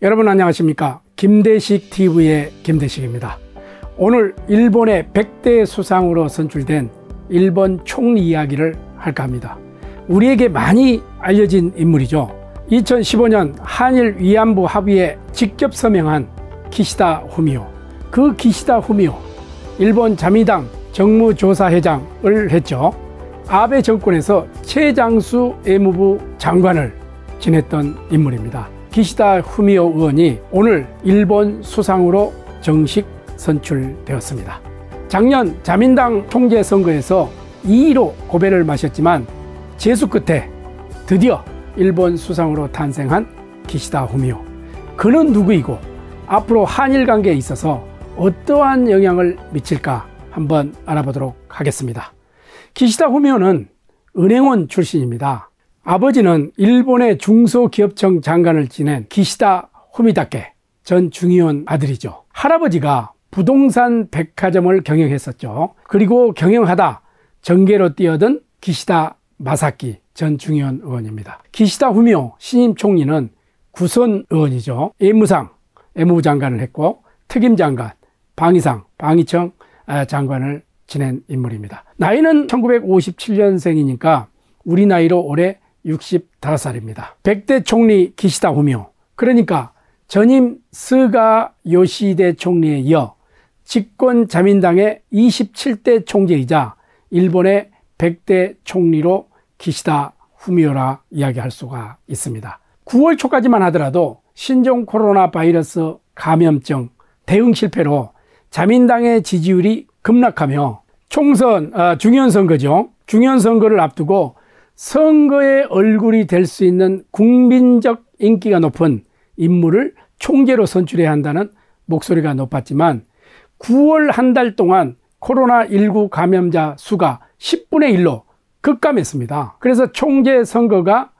여러분 안녕하십니까? 김대식 TV의 김대식입니다. 오늘 일본의 100대 수상으로 선출된 일본 총리 이야기를 할까 합니다. 우리에게 많이 알려진 인물이죠. 2015년 한일 위안부 합의에 직접 서명한 기시다 후미오. 그 기시다 후미오, 일본 자민당 정무조사회장을 했죠. 아베 정권에서 최장수 외무부 장관을 지냈던 인물입니다. 기시다 후미오 의원이 오늘 일본 수상으로 정식 선출되었습니다. 작년 자민당 총재 선거에서 2위로 고배를 마셨지만 재수 끝에 드디어 일본 수상으로 탄생한 기시다 후미오. 그는 누구이고 앞으로 한일 관계에 있어서 어떠한 영향을 미칠까 한번 알아보도록 하겠습니다. 기시다 후미오는 은행원 출신입니다. 아버지는 일본의 중소기업청 장관을 지낸 기시다 후미다케 전 중의원 아들이죠. 할아버지가 부동산 백화점을 경영했었죠. 그리고 경영하다 정계로 뛰어든 기시다 마사키 전 중의원 의원입니다. 기시다 후미오 신임 총리는 구선 의원이죠. 외무상, 외무부 장관을 했고 특임장관, 방위상, 방위청 장관을 지낸 인물입니다. 나이는 1957년생이니까 우리 나이로 올해 65살입니다. 100대 총리 기시다 후미오, 그러니까 전임 스가 요시히데 총리에 이어 집권 자민당의 27대 총재이자 일본의 100대 총리로 기시다 후미오라 이야기할 수가 있습니다. 9월 초까지만 하더라도 신종 코로나 바이러스 감염증 대응 실패로 자민당의 지지율이 급락하며 총선, 중의원 선거죠. 중의원 선거를 앞두고 선거의 얼굴이 될 수 있는 국민적 인기가 높은 인물을 총재로 선출해야 한다는 목소리가 높았지만 9월 한 달 동안 코로나19 감염자 수가 10분의 1로 급감했습니다. 그래서 총재 선거가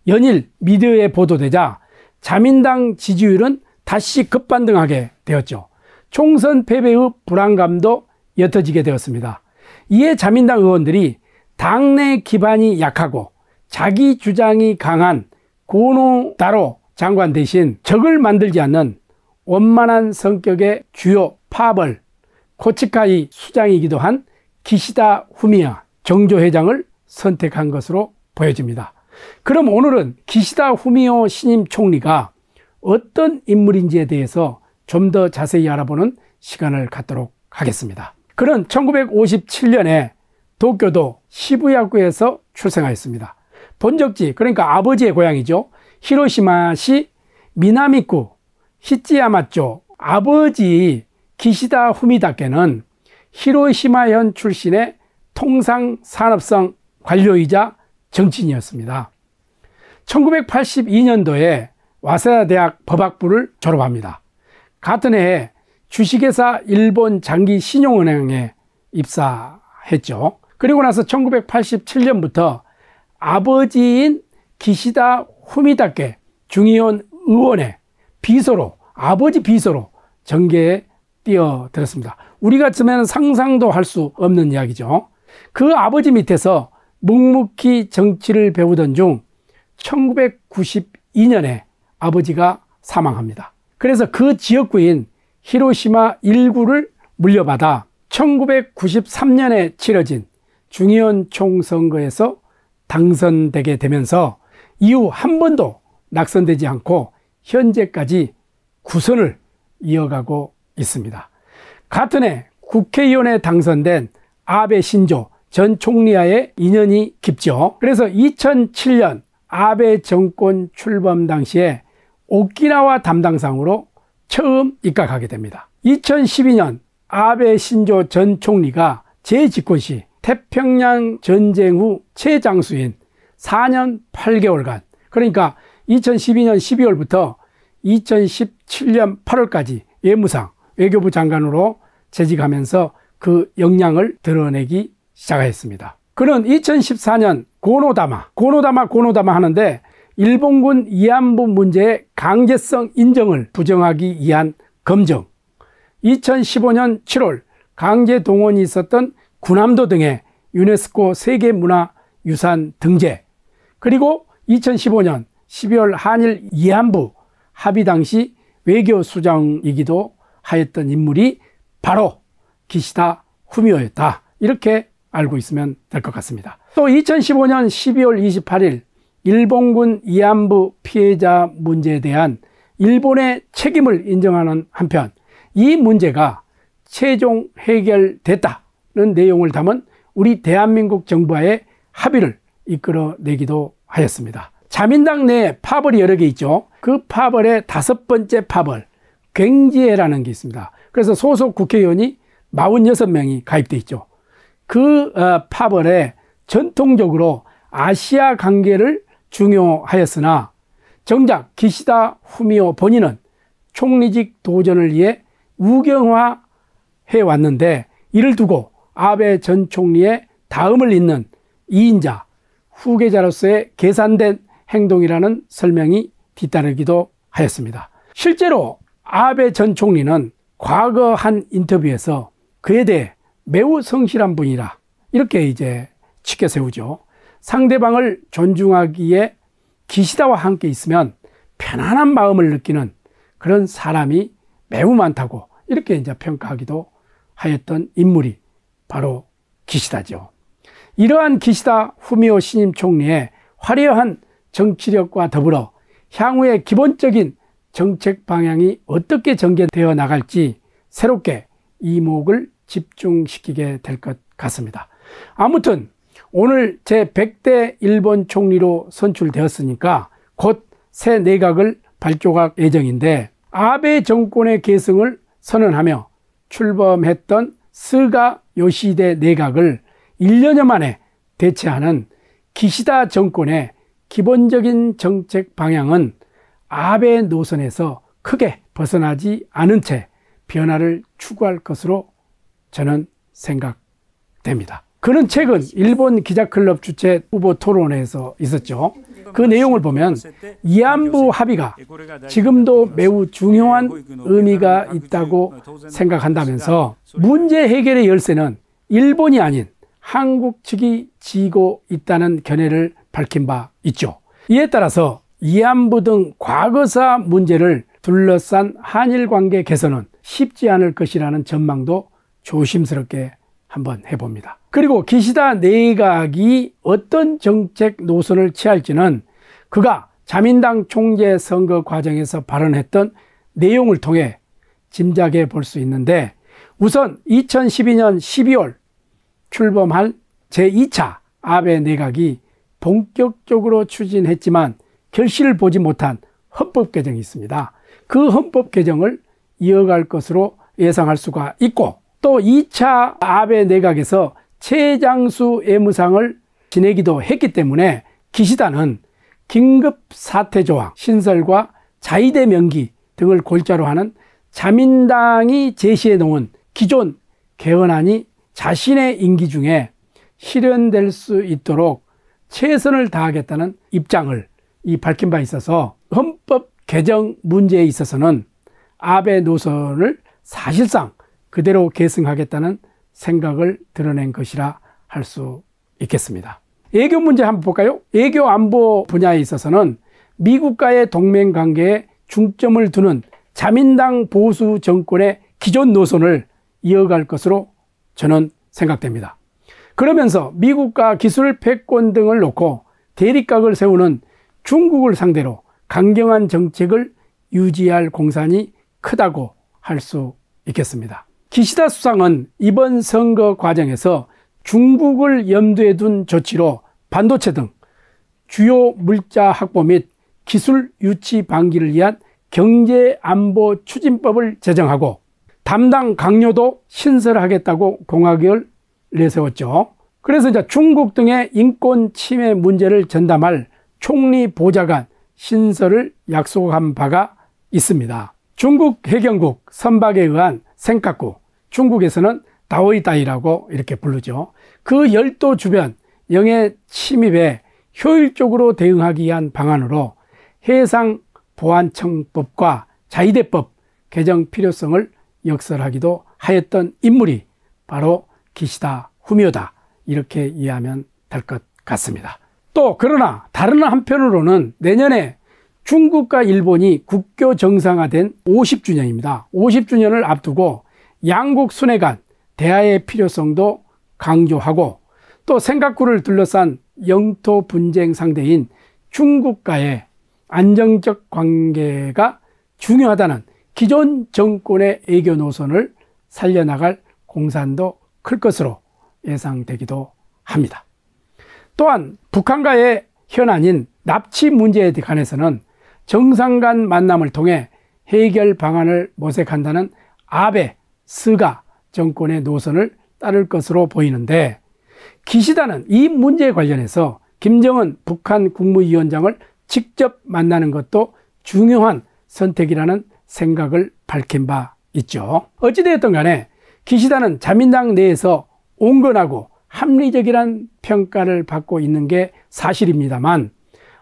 연일 미디어에 보도되자 자민당 지지율은 다시 급반등하게 되었죠. 총선 패배의 불안감도 옅어지게 되었습니다. 이에 자민당 의원들이 당내 기반이 약하고 자기 주장이 강한 고노다로 장관 대신 적을 만들지 않는 원만한 성격의 주요 파벌 코치카이 수장이기도 한 기시다 후미오 정조회장을 선택한 것으로 보여집니다. 그럼 오늘은 기시다 후미오 신임 총리가 어떤 인물인지에 대해서 좀 더 자세히 알아보는 시간을 갖도록 하겠습니다. 그는 1957년에 도쿄도 시부야구에서 출생하였습니다. 본적지, 그러니까 아버지의 고향이죠. 히로시마시 미나미구 히치야마쪽. 아버지 기시다 후미다케는 히로시마현 출신의 통상산업성 관료이자 정치인이었습니다. 1982년도에 와세다 대학 법학부를 졸업합니다. 같은 해에 주식회사 일본 장기신용은행에 입사했죠. 그리고 나서 1987년부터 아버지인 기시다 후미다케 중의원 의원의 비서로, 아버지 비서로 정계에 뛰어들었습니다. 우리 같으면 상상도 할 수 없는 이야기죠. 그 아버지 밑에서 묵묵히 정치를 배우던 중 1992년에 아버지가 사망합니다. 그래서 그 지역구인 히로시마 1구를 물려받아 1993년에 치러진 중의원 총선거에서 당선되게 되면서 이후 한 번도 낙선되지 않고 현재까지 구선을 이어가고 있습니다. 같은 해 국회의원에 당선된 아베 신조 전 총리와의 인연이 깊죠. 그래서 2007년 아베 정권 출범 당시에 오키나와 담당상으로 처음 입각하게 됩니다. 2012년 아베 신조 전 총리가 재집권 시 태평양 전쟁 후 최장수인 4년 8개월간, 그러니까 2012년 12월부터 2017년 8월까지 외무상, 외교부 장관으로 재직하면서 그 역량을 드러내기 시작했습니다. 그는 2014년 고노다마 하는데 일본군 위안부 문제의 강제성 인정을 부정하기 위한 검정, 2015년 7월 강제 동원이 있었던 군함도 등의 유네스코 세계문화유산 등재, 그리고 2015년 12월 한일 위안부 합의 당시 외교수장이기도 하였던 인물이 바로 기시다 후미오였다. 이렇게 알고 있으면 될 것 같습니다. 또 2015년 12월 28일 일본군 위안부 피해자 문제에 대한 일본의 책임을 인정하는 한편 이 문제가 최종 해결됐다는 내용을 담은 우리 대한민국 정부와의 합의를 이끌어내기도 하였습니다. 자민당 내에 파벌이 여러 개 있죠. 그 파벌의 5번째 파벌, 갱지회라는 게 있습니다. 그래서 소속 국회의원이 46명이 가입돼 있죠. 그 파벌에 전통적으로 아시아 관계를 중요하였으나 정작 기시다 후미오 본인은 총리직 도전을 위해 우경화해 왔는데 이를 두고 아베 전 총리의 다음을 잇는 2인자 후계자로서의 계산된 행동이라는 설명이 뒤따르기도 하였습니다. 실제로 아베 전 총리는 과거 한 인터뷰에서 그에 대해 매우 성실한 분이라 이렇게 이제 치켜 세우죠. 상대방을 존중하기에 기시다와 함께 있으면 편안한 마음을 느끼는 그런 사람이 매우 많다고 이렇게 이제 평가하기도 하였던 인물이 바로 기시다죠. 이러한 기시다 후미오 신임 총리의 화려한 정치력과 더불어 향후의 기본적인 정책 방향이 어떻게 전개되어 나갈지 새롭게 이목을 집중시키게 될 것 같습니다. 아무튼 오늘 제100대 일본 총리로 선출되었으니까 곧 새 내각을 발족할 예정인데 아베 정권의 계승을 선언하며 출범했던 스가 요시히데 내각을 1년여 만에 대체하는 기시다 정권의 기본적인 정책 방향은 아베 노선에서 크게 벗어나지 않은 채 변화를 추구할 것으로 저는 생각됩니다. 그는 최근 일본 기자클럽 주최 후보 토론회에서 있었죠. 그 내용을 보면 위안부 합의가 지금도 매우 중요한 의미가 있다고 생각한다면서 문제 해결의 열쇠는 일본이 아닌 한국 측이 쥐고 있다는 견해를 밝힌 바 있죠. 이에 따라서 위안부 등 과거사 문제를 둘러싼 한일 관계 개선은 쉽지 않을 것이라는 전망도 조심스럽게 한번 해봅니다. 그리고 기시다 내각이 어떤 정책 노선을 취할지는 그가 자민당 총재 선거 과정에서 발언했던 내용을 통해 짐작해 볼 수 있는데 우선 2012년 12월 출범할 제2차 아베 내각이 본격적으로 추진했지만 결실을 보지 못한 헌법 개정이 있습니다. 그 헌법 개정을 이어갈 것으로 예상할 수가 있고 또 2차 아베 내각에서 최장수 외무상을 지내기도 했기 때문에 기시다는 긴급 사태 조항 신설과 자위대 명기 등을 골자로 하는 자민당이 제시해 놓은 기존 개헌안이 자신의 임기 중에 실현될 수 있도록 최선을 다하겠다는 입장을 밝힌 바 있어서 헌법 개정 문제에 있어서는 아베 노선을 사실상 그대로 계승하겠다는 생각을 드러낸 것이라 할 수 있겠습니다. 외교 문제 한번 볼까요? 외교 안보 분야에 있어서는 미국과의 동맹 관계에 중점을 두는 자민당 보수 정권의 기존 노선을 이어갈 것으로 저는 생각됩니다. 그러면서 미국과 기술 패권 등을 놓고 대립각을 세우는 중국을 상대로 강경한 정책을 유지할 공산이 크다고 할 수 있겠습니다. 기시다 수상은 이번 선거 과정에서 중국을 염두에 둔 조치로 반도체 등 주요 물자 확보 및 기술 유치 방지를 위한 경제안보 추진법을 제정하고 담당 강요도 신설하겠다고 공약을 내세웠죠. 그래서 이제 중국 등의 인권 침해 문제를 전담할 총리 보좌관 신설을 약속한 바가 있습니다. 중국 해경국 선박에 의한 생가구, 중국에서는 다오이다이라고 이렇게 부르죠. 그 열도 주변 영해 침입에 효율적으로 대응하기 위한 방안으로 해상보안청법과 자위대법 개정 필요성을 역설하기도 하였던 인물이 바로 기시다 후미오다 이렇게 이해하면 될 것 같습니다. 또 그러나 다른 한편으로는 내년에 중국과 일본이 국교 정상화된 50주년입니다. 50주년을 앞두고 양국 순회 간 대화의 필요성도 강조하고 또 센카쿠를 둘러싼 영토 분쟁 상대인 중국과의 안정적 관계가 중요하다는 기존 정권의 애교 노선을 살려나갈 공산도 클 것으로 예상되기도 합니다. 또한 북한과의 현안인 납치 문제에 관해서는 정상 간 만남을 통해 해결 방안을 모색한다는 아베, 스가 정권의 노선을 따를 것으로 보이는데, 기시다는 이 문제에 관련해서 김정은 북한 국무위원장을 직접 만나는 것도 중요한 선택이라는 생각을 밝힌 바 있죠. 어찌되었든 간에 기시다는 자민당 내에서 온건하고 합리적이란 평가를 받고 있는 게 사실입니다만,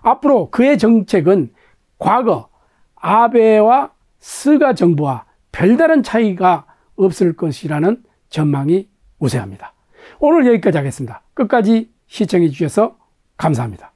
앞으로 그의 정책은 과거 아베와 스가 정부와 별다른 차이가 없을 것이라는 전망이 우세합니다. 오늘 여기까지 하겠습니다. 끝까지 시청해 주셔서 감사합니다.